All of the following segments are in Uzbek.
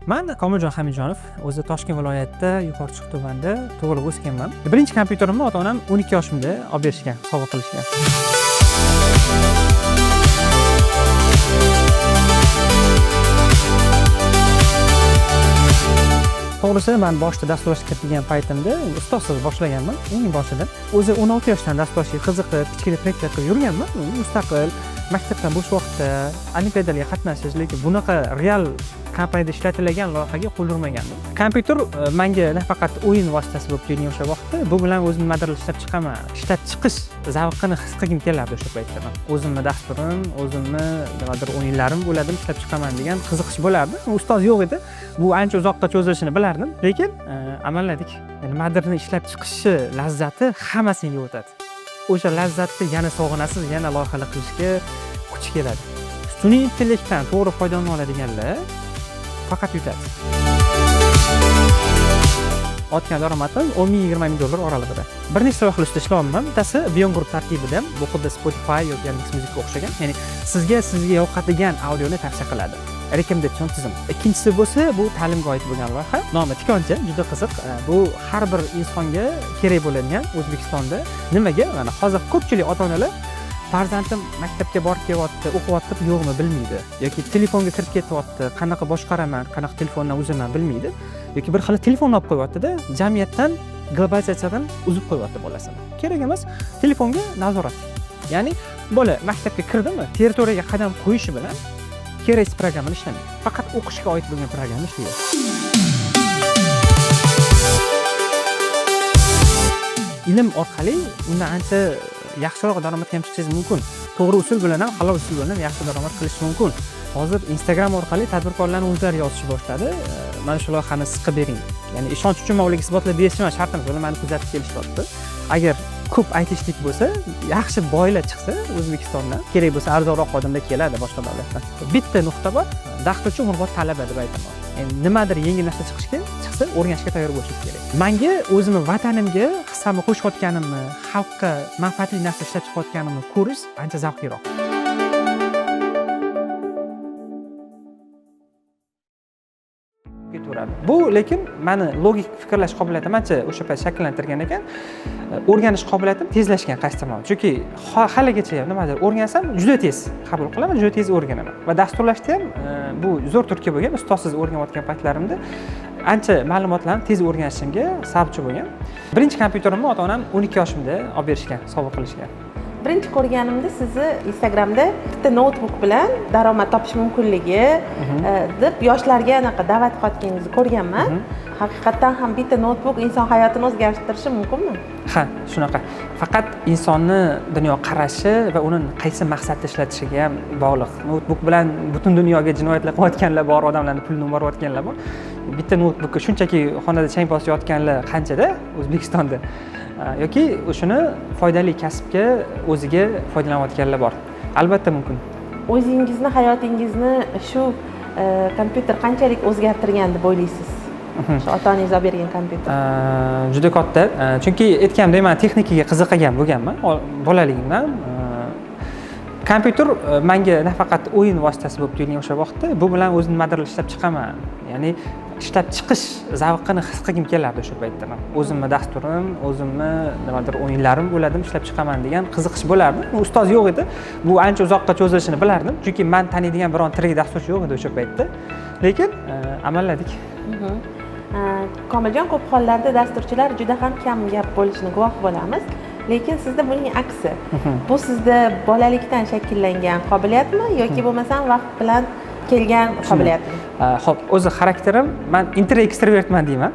Men Komiljon Hamidjonov, o'zi Toshkent viloyatida Yuqori tumanda tug'ilib o'sganman. Birinchi kompyuterimni ota-onam 12 yoshimda olib berishgan, sovg'a qilishgan. To'g'risi, men boshida dasturlashga kirgan paytimda ustozsiz boshlaganman, eng boshida. O'zi 16 yoshdan dasturlashga qiziqib, kichkina proyektlar qilib yurganman. Mustaqil maktabdan bo'sh vaqtda olimpiadalarga qatnashish, lekin bunaqa real kompaniyada ishlatilgan loyihaga qo'l urmaganman. Kompyuter menga nafaqat o'yin vositasi bo'lib kelgan o'sha vaqtda, bu bilan o'zim nimadir ishlab chiqaman. Ishlab chiqish zavqini his qilgim kelardi o'sha paytda. O'zimni dasturim, o'zimni nimadir o'yinlarim bo'ladi, ishlab chiqaman degan qiziqish bo'lardi. Ustoz yo'q edi. Bu ancha uzoqqa cho'zilishini bilardim, lekin amalladik. Nimadirni ishlab chiqishi lazzati hammasiga o'tadi. O'sha lazzatni yana sog'inasiz, yana loyihalar qilishga kuch keladi. Sun'iy intellektdan to'g'ri foydalana oladiganlar faqat yutadi. Otgan daromadim 10 ming $20 ming oralig'ida. Bir nechta loyihalarda ishlayapman. Bittasi Beyond Group tarkibida, bu xuddi Spotify yoki Yandex Musicga o'xshagan. Ya'ni sizga yoqadigan audioni tavsiya qiladi. Rekomendatsion tizim. Ikkinchisi bo'lsa, bu ta'limga oid bo'lgan loyiha. Nomi Tikoncha, juda qiziq. Bu har bir insonga kerak bo'ladigan O'zbekistonda nimaga? Mana hozir ko'pchilik ota-onalar farzandim maktabga borib kelyapti, o'qiyapti, yo'qmi bilmaydi. Yoki telefonga kirib ketyapti, qanaqa boshqaraman, qanaqa telefondan uzaman bilmaydi. Yoki bir xil telefon olib qo'yapti-da, jamiyatdan, globalizatsiyadan uzib qo'yapti bolasini. Kerak emas, telefonga nazorat. Ya'ni bola maktabga kirdimi, territoriyaga qadam qo'yishi bilan kerak programmani ishlamaydi. Faqat o'qishga oid bo'lgan programmani ishlaydi. Ilm orqali undan ancha yaxshiroq daromad ham chiqishingiz mumkin. To'g'ri usul bilan ham, halol usul bilan ham yaxshi daromad qilish mumkin. Hozir Instagram orqali tadbirkorlarning o'zlari yozishni boshladi. Mana shu loyihani siqib bering. Ya'ni ishonch uchun ularga isbotlab berishim shartim bo'lib, meni kuzatib kelishyapti. Agar ko'p aytishlik bo'lsa, yaxshi boylar chiqsa O'zbekistondan, kerak bo'lsa arzonroq xodimlar keladi boshqa davlatdan. Bitta nuqta bor, dasturchi umrbod talaba deb aytaman. Endi nimadir yengil narsa chiqsa, o'rganishga tayyor bo'lishingiz kerak. Menga o'zimni vatanimga hissamni qo'shayotganimni, xalqqa manfaatli narsa ishlab chiqayotganimni ko'rish ancha zavqliroq. Bu lekin meni logik fikrlash qobiliyatim ancha o'sha payt shakllantirgan ekan. O'rganish qobiliyatim tezlashgan qaysi tomon. Chunki haligacha ham nimadir o'rgansam juda tez qabul qilaman, juda tez o'rganaman. Va dasturlashda ham bu zo'r turtki bo'lgan. Ustozsiz o'rganayotgan paytlarimda ancha ma'lumotlarni tez o'rganishimga sababchi bo'lgan. Birinchi kompyuterimni ota-onam 12 yoshimda olib berishgan, sovg'a qilishgan. Birinchi ko'rganimda sizni Instagramda bitta notebook bilan daromad topish mumkinligi deb yoshlarga anaqa da'vat qilayotganingizni ko'rganman. Haqiqatan ham bitta notebook inson hayotini o'zgartirishi mumkinmi? Ha, shunaqa. Faqat insonni dunyoqarashi va uni qaysi maqsadda ishlatishiga ham bog'liq. Notebook bilan butun dunyoga jinoyatlar qilayotganlar bor, odamlarning pulini o'marayotganlar bor. Bitta notebookka shunchaki xonada chang bosayotganlar qanchada O'zbekistonda? Yoki o'shuni foydali kasbga o'ziga foydalanayotganlar bor. Albatta mumkin. O'zingizni, hayotingizni shu kompyuter qanchalik o'zgartirgan deb o'ylaysiz? Shu ota-onangiz olib bergan kompyuter. Juda katta. Chunki aytganimdek, men texnikaga qiziqgan bo'lganman bolaligimdan. Kompyuter menga nafaqat o'yin vositasi bo'lib kelgan o'sha vaqtda, bu bilan o'zim nimadir ishlab chiqaman. Ya'ni ishlab chiqish zavqini his qilgim kelardi o'sha paytda. O'zimni dasturim, o'zimni nimadir o'yinlarim bo'ladi, ishlab chiqaman degan qiziqish bo'lardi. Ustoz yo'q edi. Bu ancha uzoqqa cho'zilishini bilardim, chunki men taniydigan biron tirik dasturchi yo'q edi o'sha paytda. Lekin amalladik. Komiljon, ko'p hollarda dasturchilar juda ham kam gap bo'lishini guvoh bo'lamiz. Lekin sizda buning aksi. Bu sizda bolalikdan shakllangan qobiliyatmi yoki bo'lmasam vaqt bilan kelgan qobiliyatmi? Xo'p, o'zi xarakterim, men ekstravertman deyman.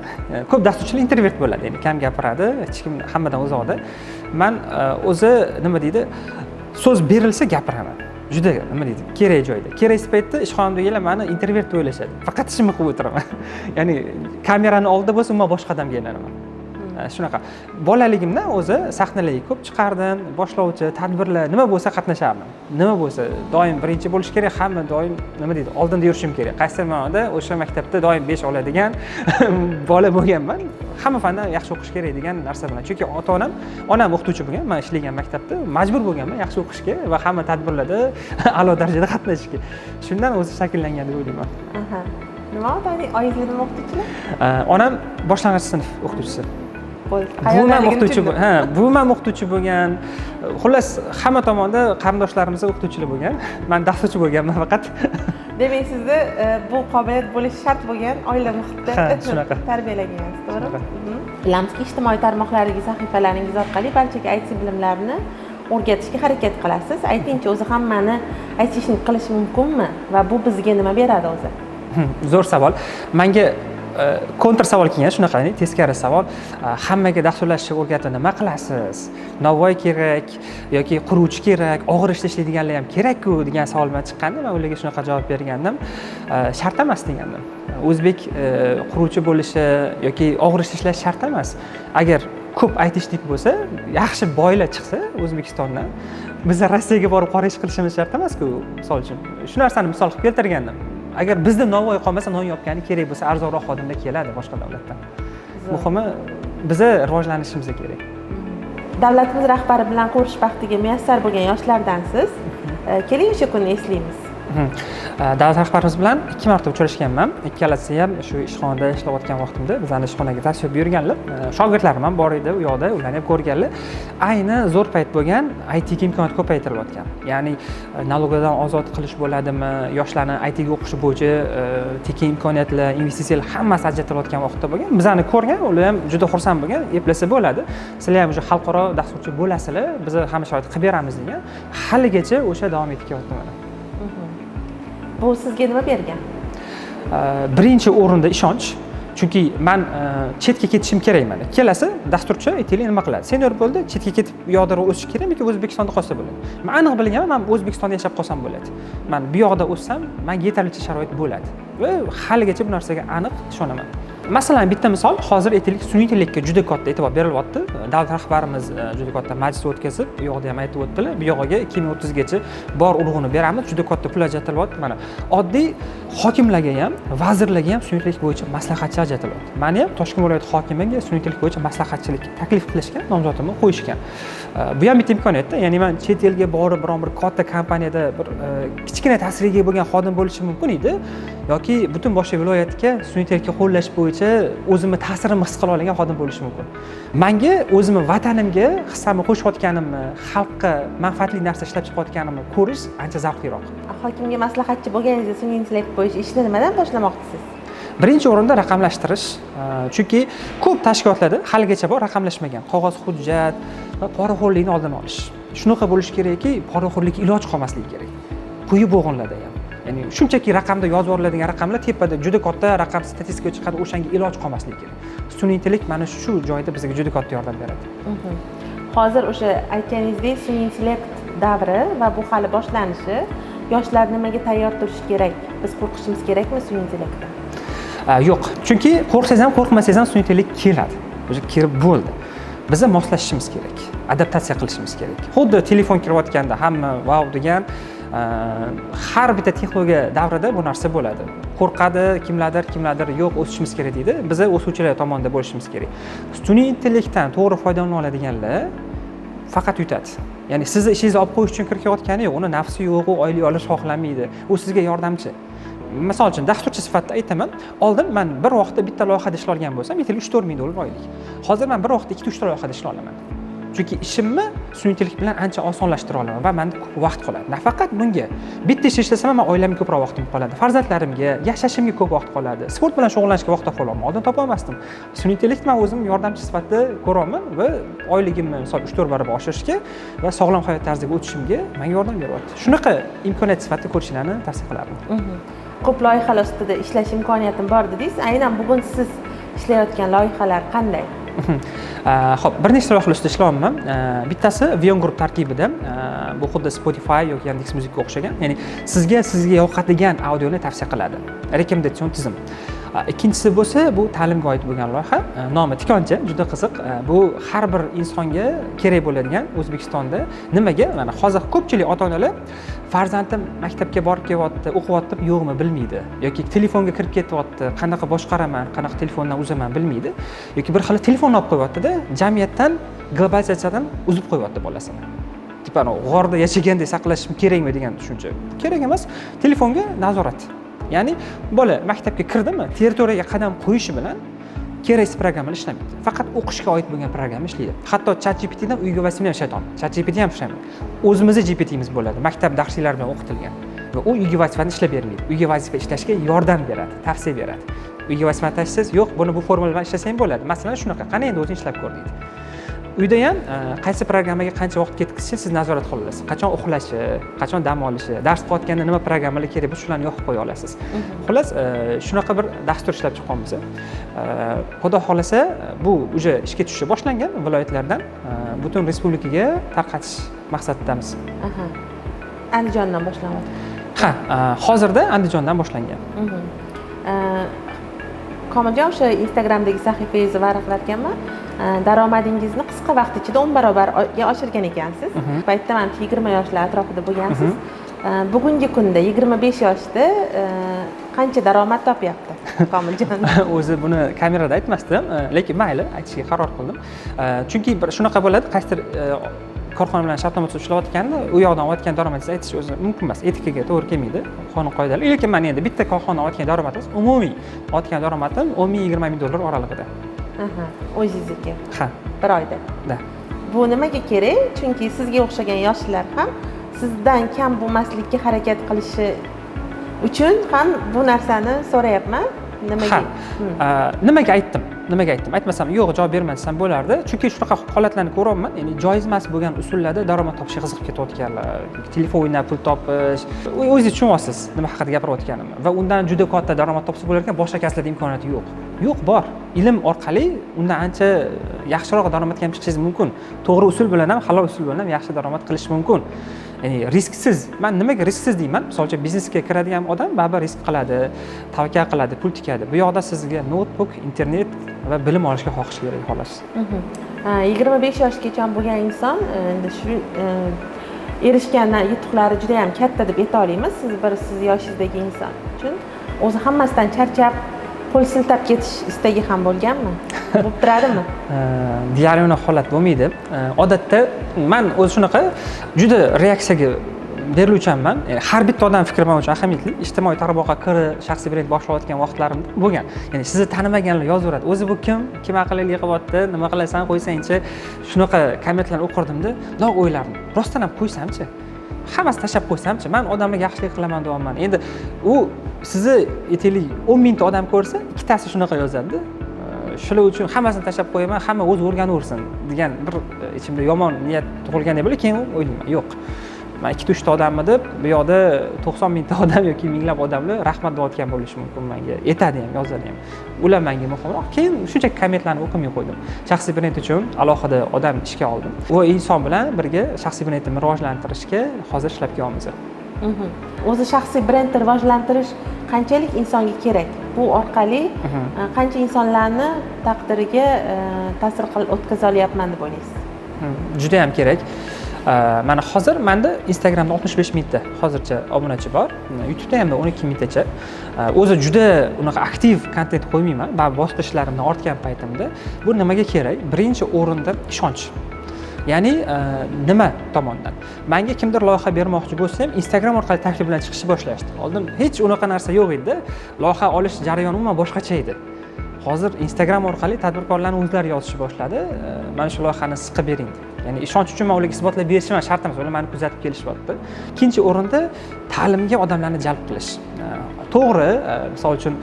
Ko'p dasturchilar introvert bo'ladi, ya'ni kam gapiradi, hech kim hammadan uzoqda. Men o'zi nima deydi, so'z berilsa gapiraman. Juda nima deydi, kerak joyda. Kerak paytda ishxonamdagilar meni introvert deb o'ylashadi. Faqat ishimni qilib o'tiraman. Ya'ni kamerani oldida bo'lsa, men boshqa odamga aylanaman. Shunaqa. Bolaligimdan o'zi sahnalarga ko'p chiqardim, boshlovchi, tadbirlar, nima bo'lsa qatnashardim. Nima bo'lsa, doim birinchi bo'lish kerak, hamma doim nima deydi, oldinda yurishim kerak. Qaysi ma'noda o'sha maktabda doim 5 oladigan bola bo'lganman. Hamma fandan yaxshi o'qish kerak degan narsa bilan. Chunki onam o'qituvchi bo'lgan, men ishlagan maktabda majbur bo'lganman yaxshi o'qishga va hamma tadbirlarda a'lo darajada qatnashishga. Shundan o'zi shakllangan deb o'ylayman. Nima otangning oyingizlar nima o'qituvchilar? Onam boshlang'ich sinf o'qituvchisi. Buvim ham o'qituvchi, buvim ham o'qituvchi bo'lgan. Xullas, hamma tomonda qarindoshlarimiz o'qituvchilar bo'lgan. Men darschi bo'lganman faqat. Demak, sizni bu qobiliyat bo'lishi shart bo'lgan oila muhitida shunaqa. tarbiyalagansiz, to'g'rimi? Bilamizki, ijtimoiy tarmoqlardagi sahifalaringiz orqali barchaga IT bilimlarini o'rgatishga harakat qilasiz. Aytingchi, o'zi hammani aytishni qilish mumkinmi va bu bizga nima beradi o'zi? Zo'r savol. Menga kontr savol kelgan, shunaqa, teskari savol. Hammaga dasturlashni o'rgatib nima qilasiz? Navoiy kerak yoki quruvchi kerak, og'ir ishda ishlaydiganlar ham kerak-ku degan savol bilan chiqqanda, men ularga shunaqa javob bergandim. Shart emas degandim. O'zbek quruvchi bo'lishi yoki og'ir ishda ishlash shart emas. Agar ko'p aytishlik bo'lsa, yaxshi boylar chiqsa O'zbekistondan, biz Rossiyaga borib qora ish qilishimiz shart emas-ku, misol uchun. Shu narsani misol qilib keltirgandim. Agar bizda Navoiy qolmasa, non yopgani kerak bo'lsa, arzonroq xodimlar keladi boshqa davlatdan. Muhimi, biza rivojlanishimiz kerak. Davlatimiz rahbari bilan ko'rish baxtiga muyassar bo'lgan yoshlardansiz. Keling o'sha kunni eslaymiz. Davlat rahbarimiz bilan 2 marta uchrashganman. Ikkalasi ham shu ishxonada ishlayotgan vaqtimda bizani ishxonaga tashrif buyurganlar. Shogirdlarim ham bor edi u yoqda, ularni ham ko'rganlar. Ayni zo'r payt bo'lgan, IT ga imkoniyat ko'paytirilayotgan. Ya'ni налогdan ozod qilish bo'ladimi, yoshlarni IT ga o'qishi bo'yicha tekin imkoniyatlar, investitsiyalar hammasi ajratilayotgan vaqtda bo'lgan. Bizani ko'rgan, ular ham juda xursand bo'lgan, eplasa bo'ladi. Sizlar ham o'sha xalqaro dasturchi bo'lasizlar, biz hamma sharoit qilib beramiz degan. Haligacha o'sha davom etib kelyapti mana. Bu sizga nima bergan? Birinchi o'rinda ishonch. Chunki men chetga ketishim kerak mana. Kelasi dasturchi aytaylik nima qiladi? Senior bo'ldi, chetga ketib u yoqda o'sish kerakmi yoki O'zbekistonda qolsa bo'ladi? Men aniq bilganim, men O'zbekistonda yashab qolsam bo'ladi. Men bu yoqda o'ssam, menga yetarlicha sharoit bo'ladi. Va haligacha bu narsaga aniq ishonaman. Masalan, bitta misol, hozir aytaylik sun'iy intellektga juda katta e'tibor berilyapti. Davlat rahbarimiz juda katta majlis o'tkazib, bu yoqda ham aytib o'tdilar. Bu yoqqa 2030 gacha bor urg'uni beramiz, juda katta pul ajratilyapti. Mana oddiy hokimlarga ham, vazirlarga ham sun'iy intellekt bo'yicha maslahatchi ajratilyapti. Meni ham Toshkent viloyati hokimiga sun'iy intellekt bo'yicha maslahatchilik taklif qilishgan, nomzodimni qo'yishgan. Bu ham bitta imkoniyatda, ya'ni men chet elga borib, biron bir katta kompaniyada bir kichkina ta'sirga bo'lgan xodim bo'lishim mumkin edi yoki butun boshqa viloyatga sun'iy intellektga qo'llash bo'yicha o'zimni ta'sirimni his qila olgan xodim bo'lishim mumkin. Menga o'zimni vatanimga hissamni qo'shayotganimni, xalqqa manfaatli narsa ishlab chiqayotganimni ko'rish ancha zavqliroq. Hokimga maslahatchi bo'lganingizda sun'iy intellekt bo'yicha ishni nimadan boshlamoqchisiz? Birinchi o'rinda raqamlashtirish. Chunki ko'p tashkilotlarda haligacha bor raqamlashmagan qog'oz hujjat va poraxo'rlikni oldini olish. Shunaqa bo'lish kerakki, poraxo'rlikka iloj qolmasligi kerak. Quyi bo'g'inlarda ham. Ya'ni shunchaki raqamda yozib yuboriladigan raqamlar tepada juda katta raqam statistikaga chiqadi, o'shanga iloj qolmasligi kerak. Sun'iy intellekt mana shu joyda bizga juda katta yordam beradi. Hozir o'sha aytganingizdek sun'iy intellekt davri va bu hali boshlanishi, yoshlar nimaga tayyor turishi kerak? Biz qo'rqishimiz kerakmi sun'iy intellektdan? Yo'q. Chunki qo'rqsangiz ham, qo'rqmasangiz ham sun'iy intellekt keladi. O'zi kirib bo'ldi. Biza moslashishimiz kerak, adaptatsiya qilishimiz kerak. Xuddi telefon kirayotganda hamma wow degan har bitta texnologiya davrida bu narsa bo'ladi. Qo'rqadi, kimlardir yo'q, o'sishimiz kerak deydi. Biza o'suvchilar tomonida bo'lishimiz kerak. Sun'iy intellektdan to'g'ri foydalana oladiganlar faqat yutadi. Ya'ni sizni ishingizni olib qo'yish uchun kirayotgani yo'q, uni nafsi yo'q, u oylik olish xohlamaydi. U sizga yordamchi. Misol uchun dasturchi sifatida aytaman, oldin men bir vaqtda bitta loyihada ishlay olgan bo'lsam, aytaylik 3-4 ming dollar oylik. Hozir men bir vaqtda 2-3 ta loyihada ishlay olaman. Chunki ishimni sun'iy intellekt bilan ancha osonlashtira olaman va menda ko'p vaqt qoladi. Nafaqat bunga. Bitta ish ishlasam, men oilamga ko'proq vaqtim qoladi. Farzandlarimga, yashashimga ko'p vaqt qoladi. Sport bilan shug'ullanishga vaqt topa olaman. Oldin topa olmasdim. Sun'iy intellekt men o'zim yordamchi sifatida ko'raman va oyligimni misol 3-4 barobar oshirishga va sog'lom hayot tarziga o'tishimga menga yordam beryapti. Shunaqa imkoniyat sifatida ko'rishlarini tavsiya qilardim. Ko'p loyihalar ustida ishlash imkoniyatim bor dedingiz. Aynan bugun siz ishlayotgan loyihalar qanday? Xo'p, bir nechta loyihalar ustida ishlayapman. Bittasi Vion Group tarkibida, bu xuddi Spotify yoki Yandex.Muzikka o'xshagan, ya'ni sizga yoqadigan audioni tavsiya qiladi. Rekomendatsion tizim. Ikkinchisi bo'lsa, bu ta'limga oid bo'lgan loyiha. Nomi tikoncha, juda qiziq. Bu har bir insonga kerak bo'ladigan O'zbekistonda nimaga? Mana hozir ko'pchilik ota-onalar farzandim maktabga borib kelyapti, o'qiyapti, yo'qmi bilmaydi. Yoki telefonga kirib ketyapti, qanaqa boshqaraman, qanaqa telefondan uzaman bilmaydi. Yoki bir xil telefonni olib qo'yapti-da, jamiyatdan, globalizatsiyadan uzib qo'yapti bolasini. Tipani g'orda yashagandek saqlash kerakmi degan tushuncha. Kerak emas, telefonga nazorat. Ya'ni bola maktabga kirdimi, territoriyaga qadam qo'yishi bilan keraksiz programmalar ishlamaydi. Faqat o'qishga oid bo'lgan programma ishlaydi. Hatto ChatGPTdan uyga vasima ham shayton. ChatGPT ham ishlamaydi. O'zimizning GPTimiz bo'ladi. Maktab darsliklari bilan o'qitilgan. Va u uyga vazifani ishlab bermaydi. Uyga vazifa ishlashga yordam beradi, tavsiya beradi. Uyga vazifa tashlaysiz, yo'q, buni bu formula bilan ishlasang bo'ladi. Masalan, shunaqa, qani endi o'zing ishlab ko'r deydi. Uyda ham qaysi programmaga qancha vaqt ketkazishni siz nazorat qila olasiz. Qachon uxlashi, qachon dam olishi, dars qilayotganda nima programmalar kerak bo'lsa, shularni yoqib qo'ya olasiz. Xullas, shunaqa bir dastur ishlab chiqqanmiz. Xudo xolasa, bu uje ishga tushishi boshlangan viloyatlardan butun respublikaga tarqatish maqsadidamiz. Andijondan boshlanyapti. Ha, hozirda Andijondan boshlangan. Komiljon, o'sha Instagramdagi sahifangizni varaqlatganman. Daromadingizni qisqa vaqt ichida 10 barobarga oshirgan ekansiz. Paytda mana 20 yoshlar atrofida bo'lgansiz. Bugungi kunda 25 yoshda qancha daromad topyapti Komiljon? O'zi buni kamerada aytmasdim, lekin mayli, aytishga qaror qildim. Chunki shunaqa bo'ladi, qaysidir korxona bilan shartnoma tuzib ishlayotganda u yoqdan olayotgan daromadingizni aytish o'zi mumkin emas, etikaga to'g'ri kelmaydi, qonun qoidalar. Lekin men endi bitta korxona olayotgan daromadimiz umumiy olayotgan daromadim 10 ming 20 ming dollar oralig'ida. O'zingizniki? Ha. Bir oyda. Da. Bu nimaga kerak? Chunki sizga o'xshagan yoshlar ham sizdan kam bo'lmaslikka harakat qilishi uchun ham bu narsani so'rayapman. Nimaga? Nimaga aytdim? Aytmasam, yo'q, javob bermay desam bo'lardi. Chunki shunaqa holatlarni ko'ryapman. Ya'ni joiz emas bo'lgan usullarda daromad topishga qiziqib ketayotganlar. Telefon o'ynab pul topish. O'zingiz tushunyapsiz nima haqida gapirayotganimni. Va undan juda katta daromad topsa bo'lar ekan, boshqa kasblarda imkoniyati yo'q. Yo'q, bor. Ilm orqali undan ancha yaxshiroq daromadga ham chiqishingiz mumkin. To'g'ri usul bilan ham, halol usul bilan ham yaxshi daromad qilish mumkin. Ya'ni risksiz. Men nimaga risksiz deyman? Masalan, biznesga kiradigan odam baribir risk qiladi, tavakkal qiladi, pul tikadi. Bu yoqda sizga notebook, internet va bilim olishga xohish kerak xolos. 25 yoshgacha bo'lgan inson endi shu erishgan yutuqlari juda ham katta deb ayta olamiz. Siz yoshingizdagi inson uchun o'zi hammasidan charchab qo'l siltab ketish istagi ham bo'lganmi? Bo'lib turadimi? Deyarli unaqa holat bo'lmaydi. Odatda men o'zi shunaqa juda reaksiyaga beriluvchanman. Har bitta odam fikri men uchun ahamiyatli. Ijtimoiy tarmoqqa kirib, shaxsiy brend boshlayotgan vaqtlarim bo'lgan. Ya'ni sizni tanimaganlar yozaveradi. O'zi bu kim? Kim aqlli qilyapti? Nima qilasan? Qo'ysangchi. Shunaqa kommentlarni o'qirdim-da, uzoq o'ylardim. Rostdan ham qo'ysamchi? Hammasini tashlab qo'ysamchi? Men odamlarga yaxshilik qilaman deyapman. Endi u sizni aytaylik 10 mingta odam ko'rsa, ikkitasi shunaqa yozadi-da. Shular uchun hammasini tashlab qo'yaman, hamma o'zi o'rganaversin degan bir ichimda yomon niyat tug'ilgandek bo'lib, keyin o'ylayman, yo'q. Men 2-3 ta odammi deb, bu yoqda 90 mingta odam yoki minglab odamlar rahmat deyotgan bo'lishi mumkin menga. Aytadi ham, yozadi ham. Ular menga muhimroq. Keyin shunchaki kommentlarni o'qimay qo'ydim. Shaxsiy brend uchun alohida odam ishga oldim. Va inson bilan birga shaxsiy brendni rivojlantirishga hozir ishlab kelyapmiz. O'zi shaxsiy brendni rivojlantirish qanchalik insonga kerak? Bu orqali qancha insonlarni taqdiriga ta'sir o'tkaza olyapman deb o'ylaysiz? Juda ham kerak. Mana hozir menda Instagramda 65 mingta hozircha obunachi bor. YouTube'da ham 12 mingtacha. O'zi juda unaqa aktiv kontent qo'ymayman. Boshqa ishlarimdan ortgan paytimda bu nimaga kerak? Birinchi o'rinda ishonch. Ya'ni nima tomondan? Menga kimdir loyiha bermoqchi bo'lsa ham Instagram orqali taklif bilan chiqishni boshlashdi. Oldin hech unaqa narsa yo'q edi. Loyiha olish jarayoni umuman boshqacha edi. Hozir Instagram orqali tadbirkorlarning o'zlari yozishni boshladi. Mana shu loyihani siqib bering. Ya'ni ishonch uchun men ularga isbotlab berishim shart emas, ular meni kuzatib kelishyapti. Ikkinchi o'rinda ta'limga odamlarni jalb qilish. To'g'ri, misol uchun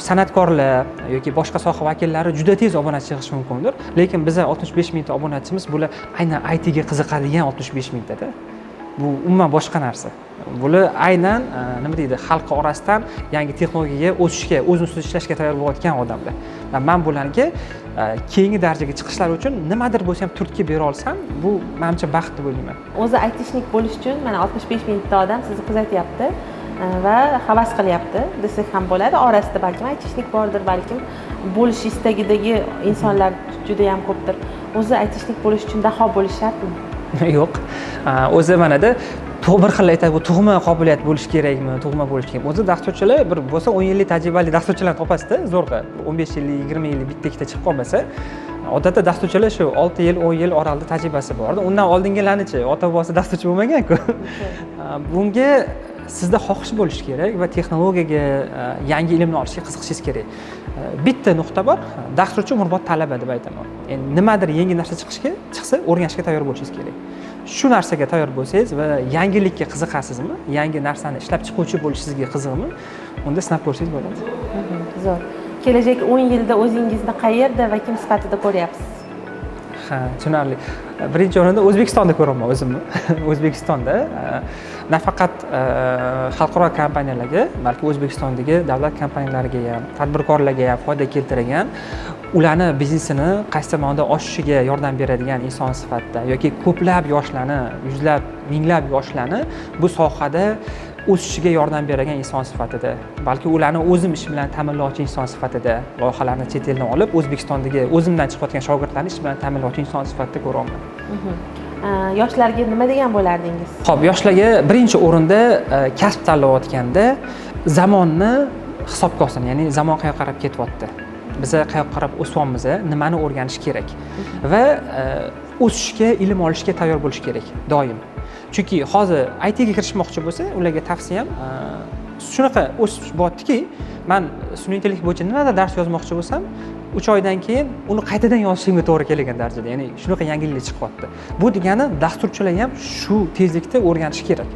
san'atkorlar yoki boshqa soha vakillari juda tez obunachi yig'ish mumkindir, lekin bizning 65 mingta obunachimiz bular aynan IT ga qiziqadigan 65 mingtada. Bu umuman boshqa narsa. Bular aynan nima deydi, xalq orasidan yangi texnologiyaga o'tishga, o'zini ustida ishlashga tayyor bo'layotgan odamlar. Men bularga keyingi darajaga chiqishlari uchun nimadir bo'lsa ham turtki bera olsam, bu menimcha baxt deb o'ylayman. O'zi aytishlik bo'lish uchun mana 65 mingta odam sizni kuzatyapti va havas qilyapti desak ham bo'ladi. Orasida balkim aytishlik bordir, balkim bo'lish istagidagi insonlar juda ham ko'pdir. O'zi aytishlik bo'lish uchun daho bo'lish shartmi? Yo'q. O'zi manada bir xil aytadi, bu tug'ma qobiliyat bo'lish kerakmi, tug'ma bo'lish kerak. O'zi dasturchilar bir bo'lsa 10 yillik tajribali dasturchilarni topasiz-da, zo'rg'a. 15 yillik, 20 yillik bitta ikkita chiqib qolmasa, odatda dasturchilar shu 6 yil, 10 yil oralida tajribasi bor. Undan oldingilarnichi ota-bobosi dasturchi bo'lmagan-ku. Bunga sizda xohish bo'lishi kerak va texnologiyaga, yangi ilmni olishga qiziqishingiz kerak. Bitta nuqta bor, dasturchi umrbod talaba deb aytaman. Endi nimadir yangi narsa chiqsa, o'rganishga tayyor bo'lishingiz kerak. Shu narsaga tayyor bo'lsangiz va yangilikka qiziqasizmi, yangi narsani ishlab chiquvchi bo'lishingizga qiziqmi, unda sinab ko'rsangiz bo'ladi. Zo'r. Kelajak 10 yilda o'zingizni qayerda va kim sifatida ko'ryapsiz? Ha, tushunarli. Birinchi o'rinda O'zbekistonda ko'raman o'zimni. O'zbekistonda nafaqat xalqaro kompaniyalarga, balki O'zbekistondagi davlat kompaniyalariga ham, tadbirkorlarga ham foyda keltiradigan, ularni biznesini qaysi tomonda oshishiga yordam beradigan inson sifatida yoki ko'plab yoshlarni, yuzlab, minglab yoshlarni bu sohada o'sishiga yordam beradigan inson sifatida, balki ularni o'zim ish bilan ta'minlovchi inson sifatida loyihalarni chet eldan olib, O'zbekistondagi o'zimdan chiqayotgan shogirdlarni ish bilan ta'minlovchi inson sifatida ko'raman. Yoshlarga nima degan bo'lardingiz? Xo'p, yoshlarga birinchi o'rinda kasb tanlayotganda zamonni hisobga olsin, ya'ni zamon qayerga qarab ketyapti. Biz qayerga qarab o'syapmiz, nimani o'rganish kerak va o'sishga, ilm olishga tayyor bo'lish kerak doim. Chunki hozir IT ga kirishmoqchi bo'lsa, ularga tavsiyam shunaqa o'sish bo'lyaptiki, men sun'iy intellekt bo'yicha nimadir dars yozmoqchi bo'lsam, 3 oydan keyin uni qaytadan yozishimga to'g'ri kelgan darajada, ya'ni shunaqa yangiliklar chiqyapti. Bu degani dasturchilar ham shu tezlikda o'rganish kerak.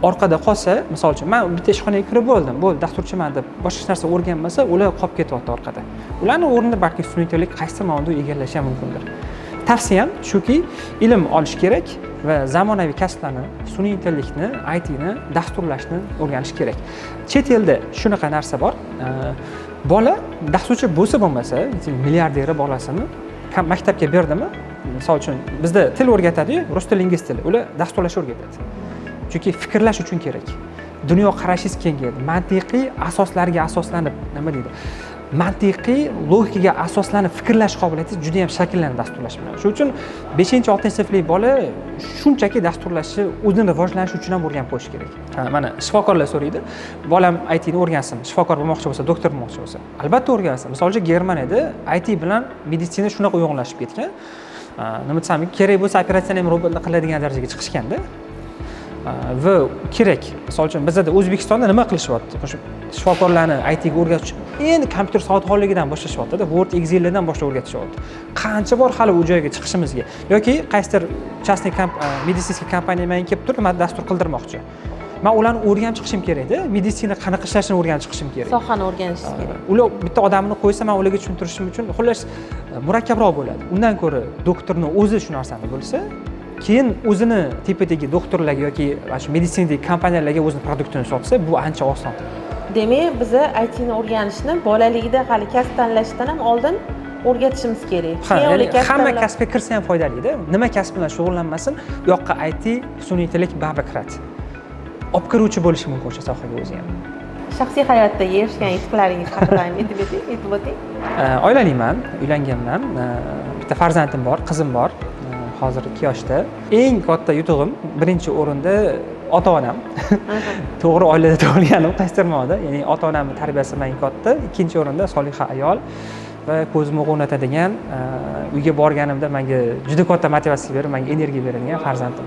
Orqada qolsa, misol uchun, men bitta ishxonaga kirib bo'ldim, bo'ldi, dasturchiman deb boshqa narsa o'rganmasa, ular qolib ketyapti orqada. Ularning o'rnini balki sun'iy intellekt qaysi tomonda egallashi ham mumkindir. Tavsiyam shuki, ilm olish kerak va zamonaviy kasblarni, sun'iy intellektni, ITni dasturlashni o'rganish kerak. Chet elda shunaqa narsa bor. Bola dasturchi bo'lsa bo'lmasa, milliarderi bolasini maktabga berdimi? Misol uchun, bizda til o'rgatadi-yu, rus tili, ingliz tili. Ular dasturlash o'rgatadi. Chunki fikrlash uchun kerak. Dunyo qarashingiz kengayadi. Mantiqiy asoslarga asoslanib, nima deydi? Mantiqiy logikaga asoslanib fikrlash qobiliyatingiz juda ham shakllanadi dasturlash bilan. Shuning uchun 5-6 sinflik bola shunchaki dasturlashni o'zini rivojlanishi uchun ham o'rganib qo'yish kerak. Mana shifokorlar so'raydi, bolam IT ni o'rgansin, shifokor bo'lmoqchi bo'lsa, doktor bo'lmoqchi bo'lsa, albatta o'rgansin. Misol uchun Germaniyada IT bilan meditsina shunaqa uyg'unlashib ketgan. Nima desam, kerak bo'lsa operatsiyani ham robotlar qiladigan darajaga chiqishganda. Va kerak. Misol uchun bizda O'zbekistonda nima qilishyapti? O'sha shifokorlarni IT ga o'rgatish endi kompyuter savodxonligidan boshlashyapti-da, Word, Excel'dan boshlab o'rgatishyapti. Qancha bor hali u joyga chiqishimizga yoki qaysidir частный meditsinskiy kompaniya menga kelib turib, men dastur qildirmoqchi. Men ularni o'rganib chiqishim kerak-da, meditsina qanaqa ishlashini o'rganib chiqishim kerak. Sohani o'rganishingiz kerak. Ular bitta odamni qo'ysa, men ularga tushuntirishim uchun xullas murakkabroq bo'ladi. Undan ko'ra doktorning o'zi shu narsani bilsa, keyin o'zini tepadagi doktorlarga yoki shu meditsinadagi kompaniyalarga o'zining produktini sotsa, bu ancha oson. Demak, biz IT ni o'rganishni bolaligida hali kasb tanlashdan ham oldin o'rgatishimiz kerak. Ya'ni hamma kasbga kirsa ham foydali-da. Nima kasb bilan shug'ullanmasin, yoqqa IT, sun'iy intellekt baribir kiradi. Olib kiruvchi bo'lishi mumkin o'sha sohaga o'zi ham. Shaxsiy hayotdagi erishgan yutuqlaringiz haqida aytib o'ting. Oilaliman, uylanganman. Bitta farzandim bor, qizim bor. Hozir 2 yoshda. Eng katta yutug'im birinchi o'rinda ota-onam. To'g'ri oilada tug'ilganim qaysidir ma'noda, ya'ni ota-onamning tarbiyasi menga katta. Ikkinchi o'rinda soliha ayol va ko'zimni o'rnatadigan, uyga borganimda menga juda katta motivatsiya berib, menga energiya beradigan farzandim.